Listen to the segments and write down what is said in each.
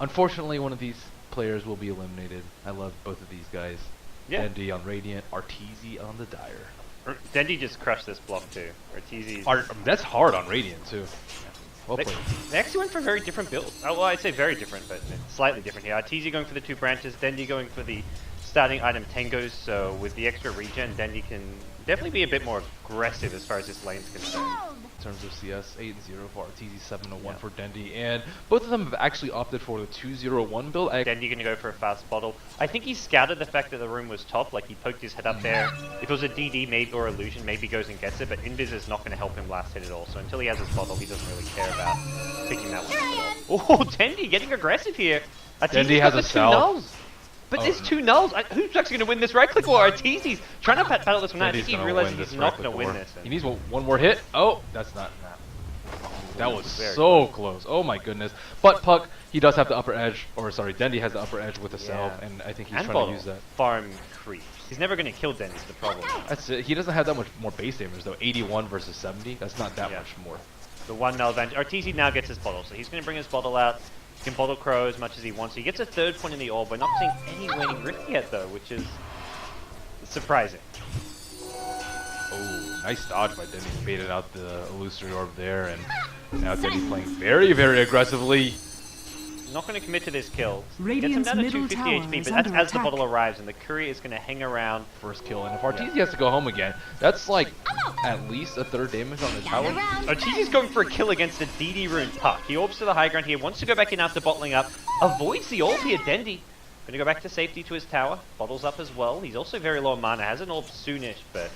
Unfortunately, one of these players will be eliminated. I love both of these guys. Yeah. Dendi on Radiant, Arteezy on the Dire. Dendi just crushed this block too. Arteezy's... That's hard on Radiant too. Well played. They actually went for very different builds. Oh, well, I'd say very different, but slightly different here. Arteezy going for the 2 branches, Dendi going for the starting item Tangos, so with the extra regen, Dendi can definitely be a bit more aggressive as far as this lane's concerned. In terms of CS, 8-0 for Arteezy, 7-1 for Dendi, and both of them have actually opted for the 2-0-1 build. Dendi gonna go for a fast bottle. I think he scouted the fact that the room was top, like he poked his head up there. If it was a DD maybe or illusion, maybe goes and gets it, but Invis is not gonna help him last hit at all, so until he has his bottle, he doesn't really care about picking that one up. Oh, Dendi getting aggressive here. Dendi has a cell. But there's 2 nulls. Who's actually going to win this right click war? Arteezy's trying to battle this one out. I think he realizes he's not going to win this. He needs one more hit. Oh, that's not. That was so close. Oh my goodness. But Puck, he does have the upper edge, or sorry, Dendi has the upper edge with the self, and I think he's trying to use that. Farm creeps. He's never going to kill Dendi's the problem. That's it. He doesn't have that much more base damage though. 81 versus 70. That's not that much more. The 1 null advantage. Arteezy now gets his bottle, so he's going to bring his bottle out. He can bottle crow as much as he wants. He gets a 3rd point in the orb. We're not seeing any waning rift yet though, which is surprising. Oh, nice dodge by Dendi. Baited out the illusory orb there, and now Dendi playing very, very aggressively. Not going to commit to this kill. Gets him down to 250 HP, but that's as the bottle arrives, and the courier is going to hang around. First kill, and if Arteezy has to go home again, that's like at least a 3rd damage on his tower. Arteezy's going for a kill against the DD rune Puck. He orbs to the high ground here, wants to go back in after bottling up, avoids the orb here, Dendi. Going to go back to safety to his tower, bottles up as well. He's also very low on mana, has an orb soonish, but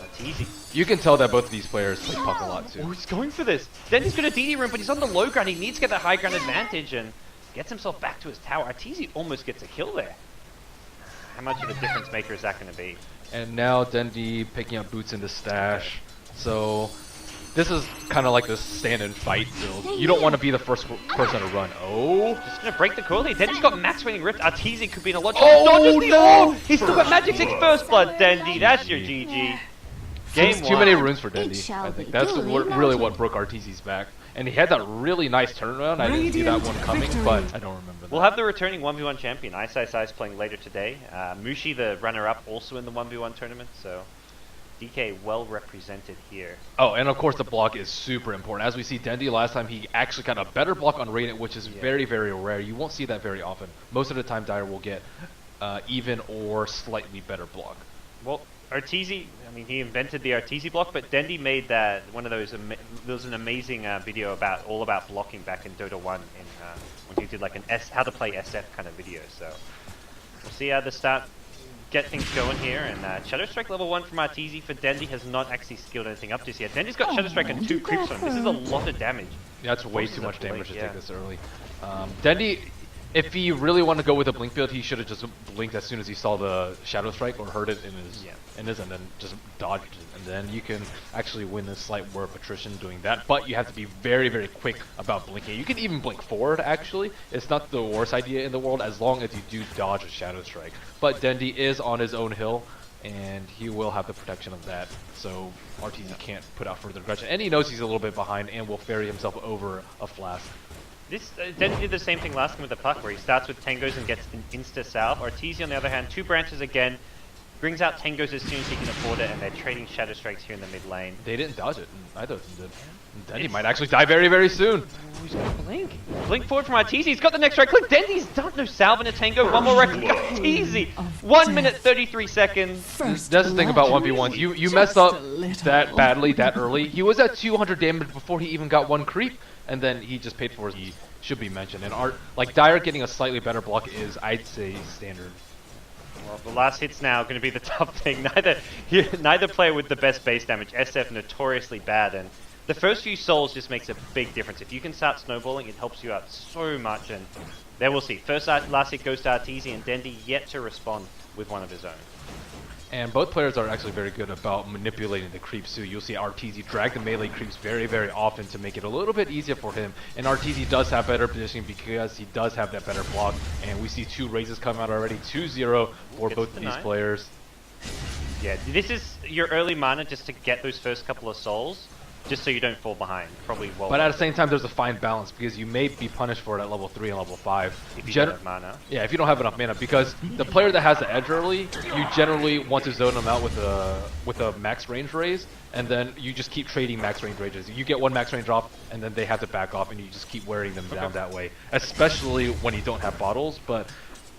Arteezy. You can tell that both of these players play Puck a lot too. Oh, he's going for this. Dendi's got a DD rune, but he's on the low ground. He needs to get that high ground advantage and gets himself back to his tower. Arteezy almost gets a kill there. How much of a difference maker is that going to be? And now Dendi picking up boots into stash. So this is kind of like the stand and fight build. You don't want to be the first person to run. Oh, just going to break the coil here. Dendi's got max waning rift. Arteezy could be in a lot. Oh no! He's still got Magic 6 first blood, Dendi. That's your GG. Too many runes for Dendi. I think that's really what broke Arteezy's back. And he had that really nice turnaround. I didn't see that one coming, but I don't remember that. We'll have the returning 1v1 champion, Ice playing later today. Mushi, the runner-up, also in the 1v1 tournament, so DK well represented here. Oh, and of course the block is super important. As we see Dendi last time, he actually got a better block on Radiant, which is very, very rare. You won't see that very often. Most of the time, Dire will get even or slightly better block. Well, Arteezy, I mean, he invented the Arteezy block, but Dendi made that one of those. There was an amazing video all about blocking back in Dota 1 when he did like how to play SF kind of video. So we'll see how the start get things going here. And Shadow Strike level 1 from Arteezy for Dendi has not actually skilled anything up just yet. Dendi's got Shadow Strike and 2 creeps on him. This is a lot of damage. Yeah, that's way too much damage to take this early. Dendi, if he really wanted to go with a blink build, he should have just blinked as soon as he saw the Shadow Strike or heard it in his, and then just dodged it. And then you can actually win this slight war of attrition doing that. But you have to be very, very quick about blinking. You can even blink forward, actually. It's not the worst idea in the world as long as you do dodge a Shadow Strike. But Dendi is on his own hill, and he will have the protection of that. So Arteezy can't put out further aggression. And he knows he's a little bit behind and will ferry himself over a flask. This Dendi did the same thing last time with the Puck, where he starts with Tangos and gets an insta-salve. Arteezy, on the other hand, 2 branches again, brings out Tangos as soon as he can afford it, and they're trading Shadow Strikes here in the mid lane. They didn't dodge it, neither of them did. Dendi might actually die very, very soon. Oh, he's got Blink. Blink forward from Arteezy, he's got the next right click. Dendi's done no salve and a Tango, one more right click. Arteezy, 1 minute 33 seconds. That's the thing about 1v1s. You messed up that badly, that early. He was at 200 damage before he even got 1 creep, and then he just paid for it. Should be mentioned. And like Dire getting a slightly better block is, I'd say, standard. Well, the last hit's now going to be the tough thing. Neither player with the best base damage. SF notoriously bad, and the first few souls just makes a big difference. If you can start snowballing, it helps you out so much. And there we'll see. Last hit goes to Arteezy, and Dendi yet to respond with one of his own. And both players are actually very good about manipulating the creeps too. You'll see Arteezy drag the melee creeps very, very often to make it a little bit easier for him. And Arteezy does have better positioning because he does have that better block. And we see 2 raises come out already, 2-0 for both of these players. Yeah, this is your early mana just to get those first couple of souls. just so you don't fall behind. Probably well. But at the same time, there's a fine balance because you may be punished for it at level 3 and level 5. If you don't have mana. Yeah, if you don't have enough mana, because the player that has the edge early, you generally want to zone them out with a max range raise, and then you just keep trading max range rages. You get one max range off, and then they have to back off, and you just keep wearing them down that way. Especially when you don't have bottles, but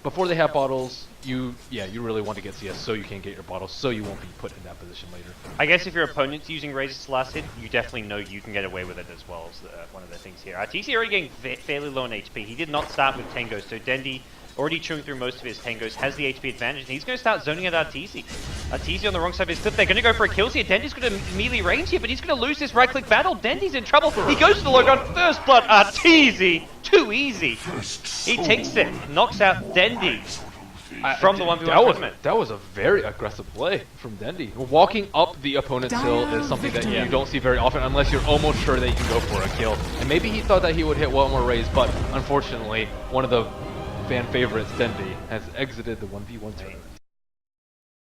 before they have bottles, you really want to get CS so you can get your bottles, so you won't be put in that position later. I guess if your opponent's using Razors to last hit, you definitely know you can get away with it as well as one of the things here. Arteezy already getting fairly low on HP. He did not start with Tangos, so Dendi, already chewing through most of his Tangos, has the HP advantage, and he's going to start zoning at Arteezy. Arteezy on the wrong side of his clip. They're going to go for a kills here. Dendi's going to melee range here, but he's going to lose this right-click battle. Dendi's in trouble. He goes to the low gun. First blood. Arteezy. Too easy. He takes it. Knocks out Dendi. From the 1v1 tournament. That was a very aggressive play from Dendi. Walking up the opponent's hill is something that you don't see very often unless you're almost sure that you can go for a kill. And maybe he thought that he would hit one more raise, but unfortunately, one of the fan favorites, Dendi, has exited the 1v1 tournament.